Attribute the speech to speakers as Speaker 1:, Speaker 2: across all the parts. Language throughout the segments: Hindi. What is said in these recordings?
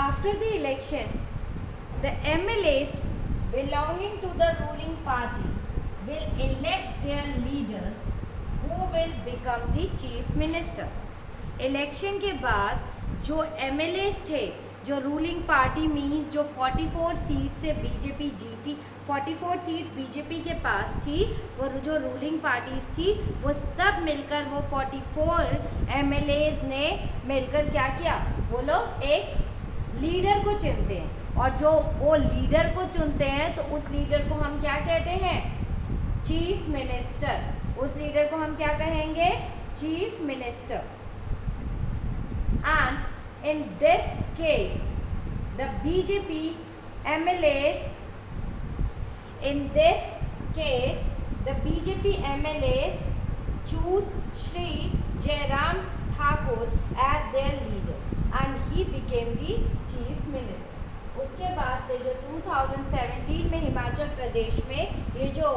Speaker 1: After the elections, the MLAs belonging to the ruling party will elect their leaders who will become the chief minister. Election के बाद जो MLAs थे, जो रूलिंग पार्टी में जो 44 सीट से बीजेपी जीती, 44 सीट बीजेपी के पास थी, वो जो रूलिंग पार्टीज थी वो सब मिलकर वो 44 MLAs ने मिलकर क्या किया, वो लोग एक लीडर को चुनते हैं और जो वो लीडर को चुनते हैं तो उस लीडर को हम क्या कहते हैं, चीफ मिनिस्टर। उस लीडर को हम क्या कहेंगे, chief minister. And in this case the BJP MLAs, in this case the BJP MLAs choose Shri Jairam Thakur as their leader and he became the chief minister. उसके बाद से जो 2017 में हिमाचल प्रदेश में ये जो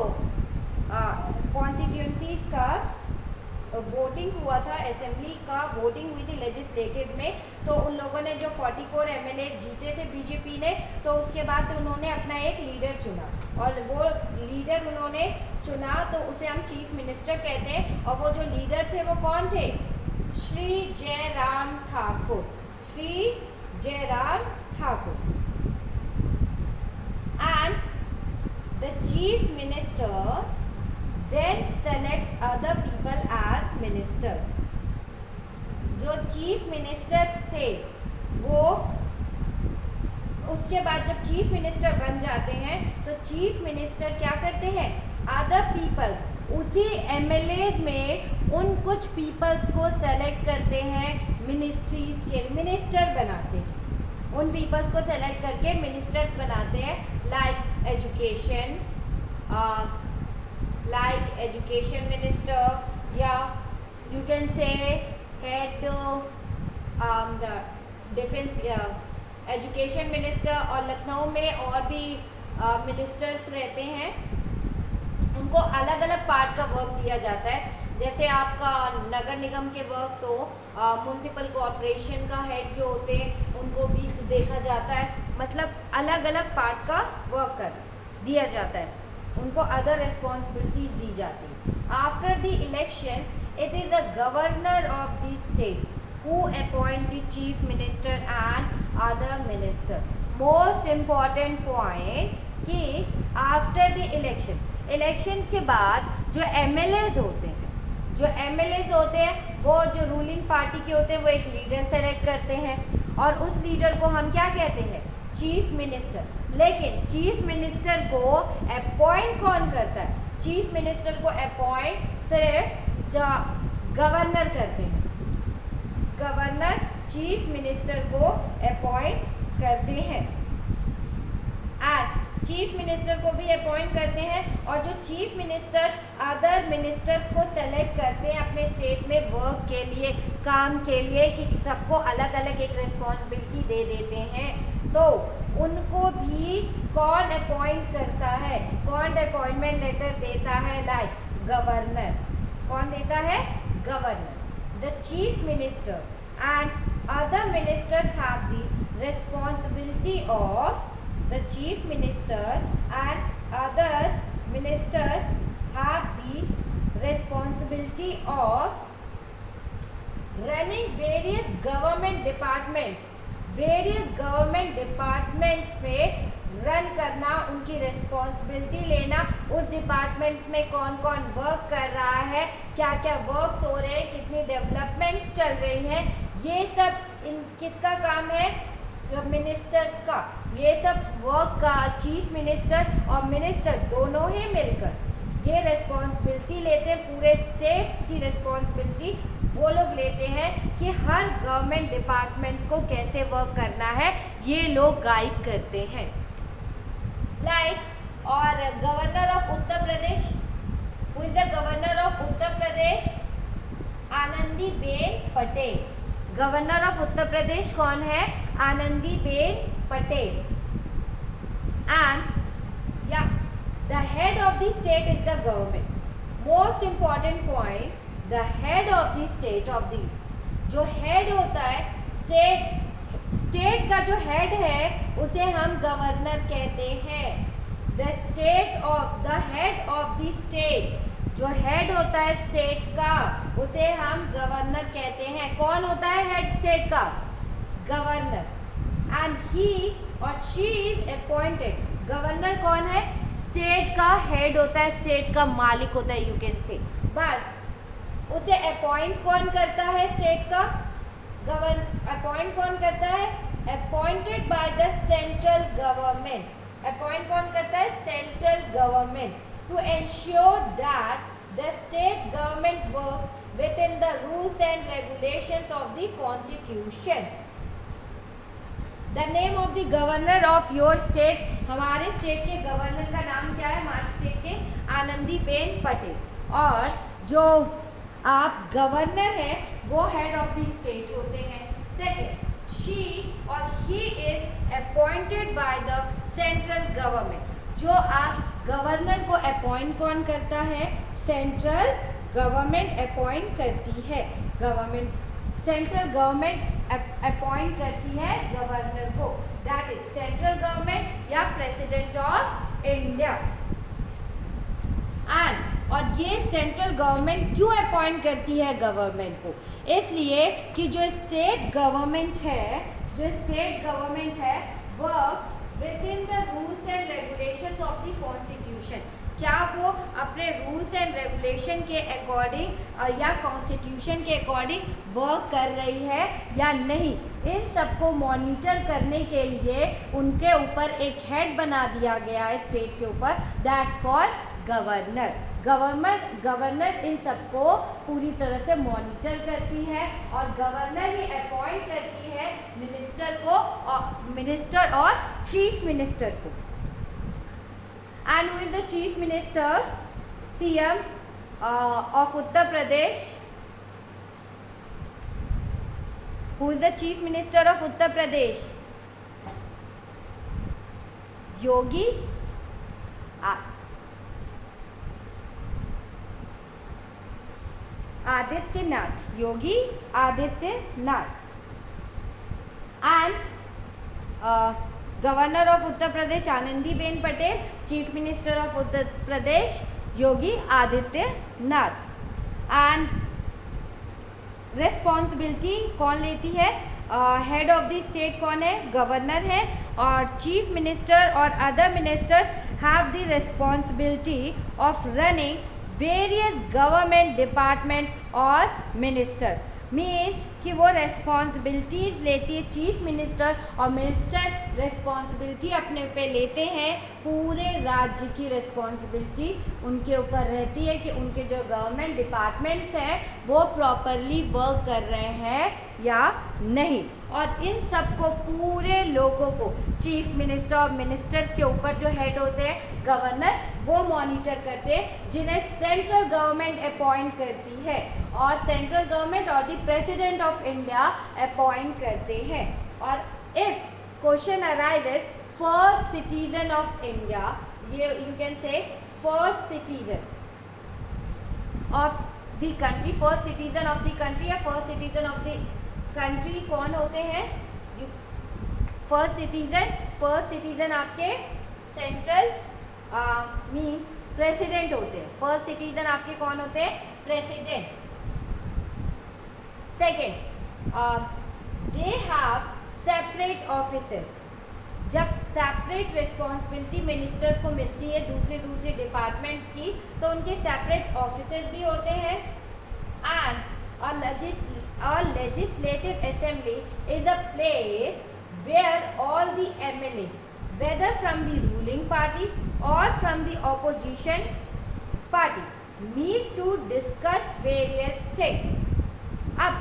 Speaker 1: कॉन्स्टिट्यूंसीज का वोटिंग हुआ था, असेंबली का वोटिंग हुई थी लेजिस्लेटिव में, तो उन लोगों ने जो 44 MLA जीते थे बीजेपी ने, तो उसके बाद से उन्होंने अपना एक लीडर चुना और वो लीडर उन्होंने चुना तो उसे हम चीफ मिनिस्टर कहते हैं। और वो जो लीडर थे वो कौन थे, Shri Jairam Thakur, Shri Jairam Thakur. And the chief minister then select other people as minister. जो चीफ मिनिस्टर थे वो उसके बाद जब चीफ मिनिस्टर बन जाते हैं तो चीफ मिनिस्टर क्या करते हैं, अदर पीपल, उसी MLAs में उन कुछ पीपल्स को सेलेक्ट करते हैं, मिनिस्ट्रीज के मिनिस्टर बनाते हैं। उन पीपल्स को सेलेक्ट करके मिनिस्टर्स बनाते हैं, लाइक एजुकेशन मिनिस्टर, या यू कैन से head the defence education minister. और लखनऊ में और भी मिनिस्टर्स रहते हैं, उनको अलग अलग पार्ट का वर्क दिया जाता है। जैसे आपका नगर निगम के वर्क्स हो, म्युनिसिपल कॉर्पोरेशन का हेड जो होते हैं उनको भी देखा जाता है, मतलब अलग अलग पार्ट का वर्क कर दिया जाता है, उनको अदर रिस्पॉन्सिबिलिटीज दी जाती है। After the election it is the governor of the state who appoint the chief minister and other minister. Most important point कि आफ्टर द इलेक्शन के बाद जो MLAs होते हैं, वो जो रूलिंग पार्टी के होते हैं वो एक लीडर सेलेक्ट करते हैं और उस लीडर को हम क्या कहते हैं, चीफ मिनिस्टर। लेकिन चीफ मिनिस्टर को अपॉइंट कौन करता है, चीफ मिनिस्टर को अपॉइंट सिर्फ गवर्नर करते हैं, गवर्नर चीफ मिनिस्टर को अपॉइंट करते हैं। एंड चीफ मिनिस्टर को भी अपॉइंट करते हैं और जो चीफ मिनिस्टर अदर मिनिस्टर्स को सेलेक्ट करते हैं अपने स्टेट में वर्क के लिए, काम के लिए, कि सबको अलग अलग एक रिस्पॉन्सिबिलिटी दे देते हैं, तो उनको भी कौन अपॉइंट करता है, कौन अपॉइंटमेंट लेटर देता है, लाइक गवर्नर। कौन देता है, governor. The chief minister and other ministers have the responsibility of the chief minister and other ministers have the responsibility of running various government departments में रन करना, उनकी रिस्पॉन्सिबिलिटी लेना, उस डिपार्टमेंट्स में कौन कौन वर्क कर रहा है, क्या क्या वर्क्स हो रहे हैं, कितनी डेवलपमेंट्स चल रही हैं, ये सब इन किसका काम है, मिनिस्टर्स का। ये सब वर्क का चीफ मिनिस्टर और मिनिस्टर दोनों ही मिलकर ये रिस्पॉन्सिबिलिटी लेते हैं, पूरे स्टेट्स की रिस्पॉन्सिबिलिटी वो लोग लेते हैं कि हर गवर्नमेंट डिपार्टमेंट्स को कैसे वर्क करना है, ये लोग गाइड करते हैं। लाइक और governor of Uttar Pradesh, who is the governor of Uttar Pradesh, Anandiben Patel. Governor of Uttar Pradesh कौन है, आनंदीबेन पटेल। एंड या the head of the state is the government. Most important point, the head of the state of the, जो हेड होता है स्टेट स्टेट का जो हेड है उसे हम गवर्नर कहते हैं। The head of the state, जो हेड होता है स्टेट का उसे हम गवर्नर कहते हैं। कौन होता है हेड स्टेट का? गवर्नर। एंड ही और शी इज अपॉइंटेड। गवर्नर कौन है? स्टेट का हेड होता है, स्टेट का मालिक होता है, यू कैन से। बट उसे अपॉइंट कौन करता है? स्टेट का अपॉइंट कौन करता है? Appointed by the central government. Appoint कौन करता है? Central government. To ensure that the state government works within the rules and regulations of the constitution. The name of the governor of your state. हमारे स्टेट के गवर्नर का नाम क्या है? हमारे स्टेट के आनंदीबेन पटेल। और जो आप गवर्नर है वो हेड ऑफ द स्टेट होते हैं। सेकेंड, शी और he is appointed by the central government. जो आप गवर्नर को अपॉइंट कौन करता है? सेंट्रल गवर्नमेंट अपॉइंट करती है। सेंट्रल गवर्नमेंट अपॉइंट करती है गवर्नर को। दैट इज सेंट्रल गवर्नमेंट या प्रेसिडेंट ऑफ इंडिया। और ये सेंट्रल गवर्नमेंट क्यों अपॉइंट करती है गवर्नमेंट को? इसलिए कि जो स्टेट गवर्नमेंट है वह with in the rules and regulations of the constitution, क्या वो अपने रूल्स एंड रेगुलेशन के अकॉर्डिंग या कॉन्स्टिट्यूशन के अकॉर्डिंग वर्क कर रही है या नहीं, इन सबको मॉनिटर करने के लिए उनके ऊपर एक हेड बना दिया गया है स्टेट के ऊपर, दैट्स कॉल्ड गवर्नर। गवर्नर इन सबको पूरी तरह से मॉनिटर करती है और गवर्नर ही अपॉइंट करती है मिनिस्टर और चीफ मिनिस्टर को। And who is the chief minister? CM of Uttar Pradesh. Who is the chief minister of Uttar Pradesh? Yogi Adityanath. Yogi Adityanath. And governor of Uttar Pradesh Anandiben Patel, chief minister of Uttar Pradesh Yogi Adityanath. And responsibility कौन लेती है? हेड ऑफ द स्टेट कौन है? गवर्नर है। और चीफ मिनिस्टर और other ministers have the responsibility of running various government department और मिनिस्टर। मीन कि वो रेस्पॉन्सिबिलिटीज़ लेती है चीफ मिनिस्टर, और मिनिस्टर रिस्पॉन्सिबिलिटी अपने पे लेते हैं, पूरे राज्य की रिस्पॉन्सिबिलिटी उनके ऊपर रहती है कि उनके जो गवर्नमेंट डिपार्टमेंट्स हैं वो प्रॉपरली वर्क कर रहे हैं या नहीं। और इन सबको पूरे लोगों को चीफ मिनिस्टर और मिनिस्टर्स के ऊपर जो हेड होते हैं गवर्नर, वो मॉनिटर करते हैं, जिन्हें सेंट्रल गवर्नमेंट अपॉइंट करती है और सेंट्रल गवर्नमेंट और the president of India appoint करते हैं। और if question arises first citizen of India, ये you can say first citizen of the country, first citizen of the country या first citizen of the country कौन होते हैं? फर्स्ट सिटीजन आपके सेंट्रल मीन प्रेसिडेंट होते हैं। फर्स्ट सिटीजन आपके कौन होते हैं? President. Second, they have separate offices. जब सेपरेट रिस्पॉन्सिबिलिटी मिनिस्टर्स को मिलती है दूसरे डिपार्टमेंट की, तो उनके सेपरेट ऑफिसेस भी होते हैं। And a legislative assembly is a place where all the MLAs, whether from the ruling party or from the opposition party, meet to discuss various things. अब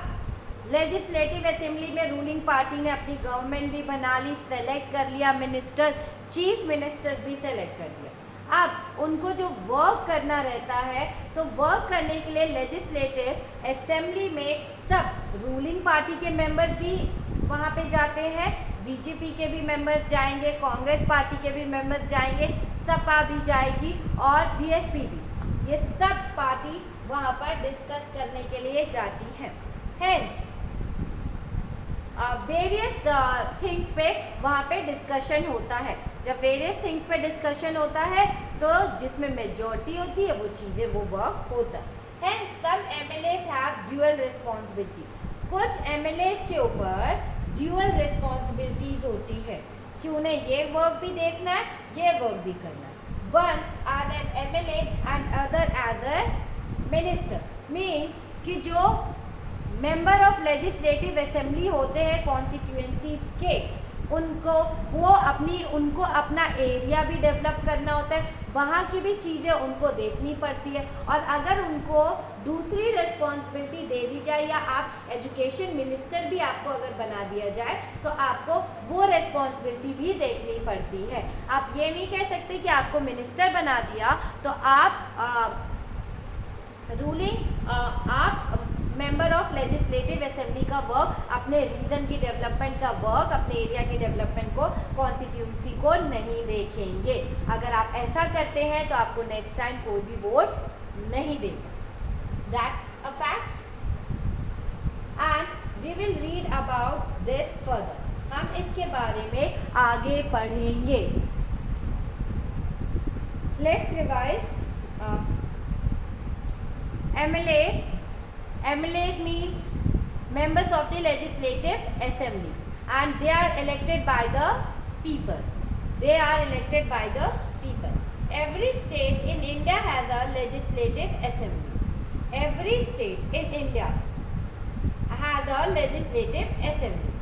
Speaker 1: लेजिस्लेटिव असेंबली में रूलिंग पार्टी ने अपनी गवर्नमेंट भी बना ली, सेलेक्ट कर लिया मिनिस्टर, चीफ मिनिस्टर भी सेलेक्ट कर लिया। अब उनको जो वर्क करना रहता है, तो वर्क करने के लिए लेजिस्लेटिव असेंबली में सब रूलिंग पार्टी के मेंबर भी वहाँ पे जाते हैं, बीजेपी के भी मेंबर्स जाएंगे, कांग्रेस पार्टी के भी मेंबर्स जाएंगे, सपा भी जाएगी और बीएसपी भी, ये सब पार्टी वहाँ पर डिस्कस करने के लिए जाती हैं। हेंस वेरियस थिंग्स पे वहाँ पे डिस्कशन होता है। जब वेरियस थिंग्स पे डिस्कशन होता है तो जिसमें मेजॉरिटी होती है वो चीज़ें वो वर्क होता है। Hence, some MLAs have dual responsibility. कुछ MLAs के ऊपर dual responsibilities होती है कि उन्हें ये वर्क भी देखना है, ये वर्क भी करना है। One as an MLA and other as a minister. Means कि जो मेंबर ऑफ लेजिस्लेटिव असेंबली होते हैं कॉन्स्टिट्यूएंसीज के, उनको अपना एरिया भी डेवलप करना होता है, वहाँ की भी चीज़ें उनको देखनी पड़ती है। और अगर उनको दूसरी रिस्पॉन्सिबिलिटी दे दी जाए या आप एजुकेशन मिनिस्टर भी आपको अगर बना दिया जाए तो आपको वो रिस्पॉन्सिबिलिटी भी देखनी पड़ती है। आप ये नहीं कह सकते कि आपको मिनिस्टर बना दिया तो आप आप मेंबर ऑफ लेजिस्लेटिव असेंबली का वर्क, अपने रीजन की डेवलपमेंट का वर्क, अपने एरिया की डेवलपमेंट को, कॉन्स्टिट्यूंसी को नहीं देखेंगे। अगर आप ऐसा करते हैं तो आपको नेक्स्ट टाइम कोई भी वोट नहीं देगा। That's a fact and we will read about this further. हम इसके बारे में आगे पढ़ेंगे। Let's revise. MLAs means members of the legislative assembly and they are elected by the people. They are elected by the people. Every state in India has a legislative assembly. Every state in India has a legislative assembly.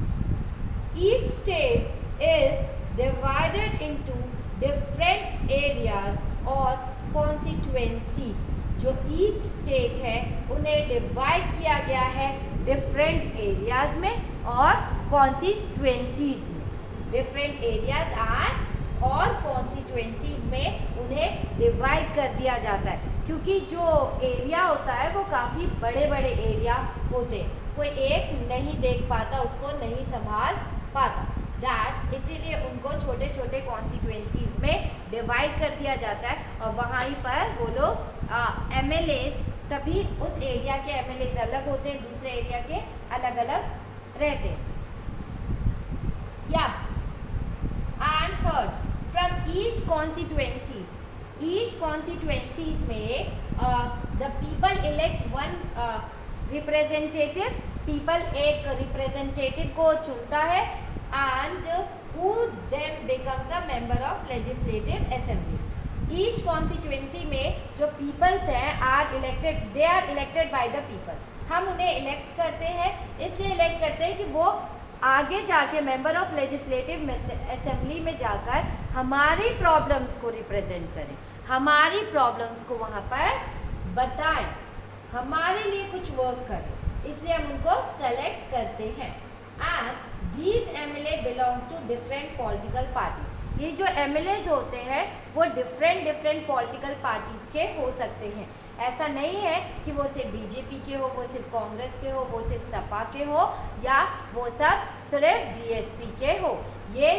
Speaker 1: Each state is divided into different areas or constituencies. जो ईच स्टेट है उन्हें डिवाइड किया गया है डिफरेंट एरियाज में और कॉन्स्टिट्यूएंसीज में। डिफरेंट एरियाज एंड और कॉन्स्टिट्यूएंसीज में उन्हें डिवाइड कर दिया जाता है, क्योंकि जो एरिया होता है वो काफ़ी बड़े बड़े एरिया होते हैं, कोई एक नहीं देख पाता, उसको नहीं संभाल पाता। दैट्स इसीलिए उनको छोटे छोटे कॉन्स्टिट्यूएंसीज में डिवाइड कर दिया जाता है और वहीं पर वो लोग MLAs, तभी उस एरिया के MLAs अलग होते हैं, दूसरे एरिया के अलग अलग रहते हैं। या and third, from each constituencies में the people elect one representative. People एक रिप्रेजेंटेटिव को चुनता है and who then becomes a member of legislative assembly. Each constituency में जो peoples हैं they are elected by the people. हम उन्हें elect करते हैं, इसलिए elect करते हैं कि वो आगे जाके member of legislative assembly में जाकर हमारी problems को represent करें, हमारी problems को वहाँ पर बताएं, हमारे लिए कुछ work करें, इसलिए हम उनको select करते हैं। And these MLA belongs to different political party. ये जो MLAs होते हैं वो डिफरेंट पॉलिटिकल पार्टीज के हो सकते हैं। ऐसा नहीं है कि वो सिर्फ बीजेपी के हो, वो सिर्फ कांग्रेस के हो, वो सिर्फ सपा के हो या वो सब सिर्फ बीएसपी के हो। ये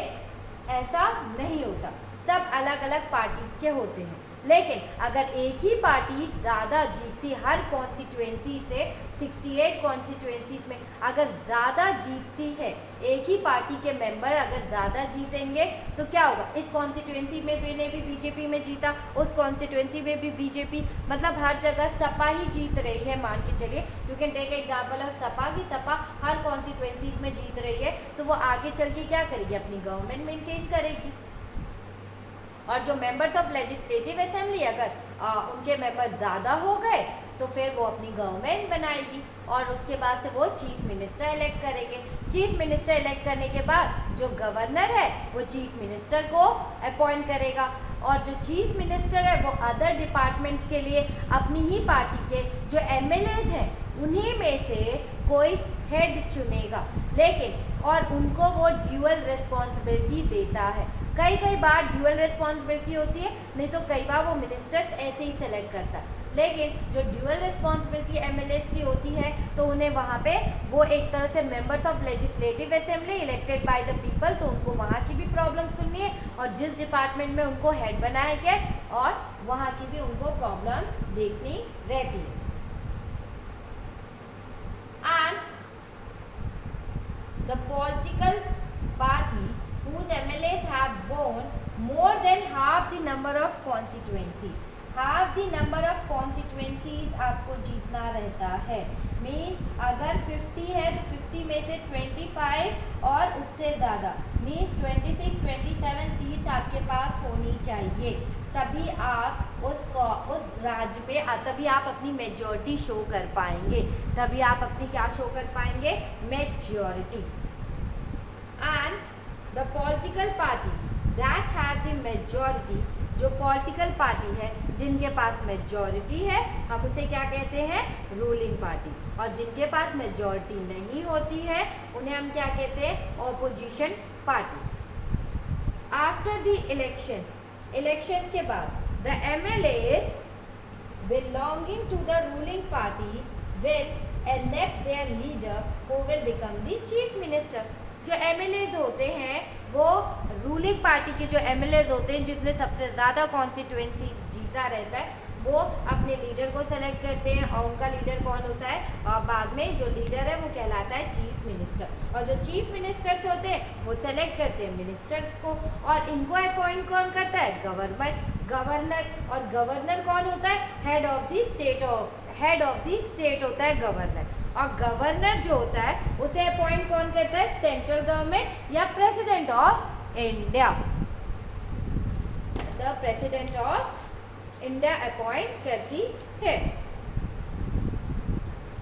Speaker 1: ऐसा नहीं होता, सब अलग अलग पार्टीज के होते हैं। लेकिन अगर एक ही पार्टी ज़्यादा जीतती, हर कॉन्स्टिट्यूएंसी से 68 कॉन्स्टिट्यूएंसीज में अगर ज़्यादा जीतती है, एक ही पार्टी के मेंबर अगर ज़्यादा जीतेंगे तो क्या होगा, इस कॉन्स्टिट्यूएंसी में भी ने भी बीजेपी में जीता, उस कॉन्स्टिट्यूएंसी में भी बीजेपी, मतलब हर जगह सपा ही जीत रही है। मान के चलिए, you can take example of Sapa की सपा हर कॉन्स्टिट्यूएंसीज में जीत रही है, तो वो आगे चल के क्या करेगी, अपनी गवर्नमेंट मेंटेन करेगी। और जो मेंबर्स ऑफ लेजिस्लेटिव असेंबली अगर उनके मेंबर ज़्यादा हो गए तो फिर वो अपनी गवर्नमेंट बनाएगी और उसके बाद से वो चीफ मिनिस्टर इलेक्ट करेंगे। चीफ मिनिस्टर इलेक्ट करने के बाद जो गवर्नर है वो चीफ मिनिस्टर को अपॉइंट करेगा और जो चीफ मिनिस्टर है वो अदर डिपार्टमेंट्स के लिए अपनी ही पार्टी के जो MLAs हैं उन्हीं में से कोई हेड चुनेगा, लेकिन और उनको वो ड्यूअल रिस्पॉन्सिबिलिटी देता है। कई बार ड्यूअल रिस्पॉन्सिबिलिटी होती है, नहीं तो कई बार वो मिनिस्टर्स ऐसे ही सेलेक्ट करता है। लेकिन जो ड्यूअल रिस्पॉन्सिबिलिटी MLAs की होती है तो उन्हें वहाँ पे वो एक तरह से members of legislative assembly elected by the people, तो उनको वहाँ की भी प्रॉब्लम सुननी है और जिस डिपार्टमेंट में उनको हेड बनाया गया और वहाँ की भी उनको प्रॉब्लम्स देखनी रहती है। And the political party whose MLAs have won more than half the number of constituency. Half the number of constituencies आपको जीतना रहता है. मीन अगर 50 है तो 50 में से 25 और उससे ज़्यादा मीन्स 26-27 सीट्स आपके पास होनी चाहिए. तभी आप उस राज्य पे तभी आप अपनी मेजॉरिटी शो कर पाएंगे. तभी आप अपनी क्या शो कर पाएंगे? Majority. And the political party that has the majority, जो पॉलिटिकल पार्टी है जिनके पास मेजॉरिटी है हम उसे क्या कहते हैं? Ruling party. और जिनके पास मेजॉरिटी नहीं होती है उन्हें हम क्या कहते हैं? Opposition party. After the elections के बाद the MLAs belonging to the ruling party will elect their leader who will become the chief minister. जो MLAs होते हैं वो रूलिंग पार्टी के जो MLAs होते हैं जिसने सबसे ज़्यादा कॉन्स्टिट्यूएंसी जीता रहता है वो अपने लीडर को सेलेक्ट करते हैं. और उनका लीडर कौन होता है? और बाद में जो लीडर है वो कहलाता है चीफ मिनिस्टर. और जो चीफ मिनिस्टर्स होते हैं वो सेलेक्ट करते हैं मिनिस्टर्स को. और इनको अपॉइंट कौन करता है? गवर्नर. और गवर्नर कौन होता है? हेड ऑफ द स्टेट होता है गवर्नर. और गवर्नर जो होता है उसे अपॉइंट कौन करता है? सेंट्रल गवर्नमेंट या president of India. The president of India appoint करती है.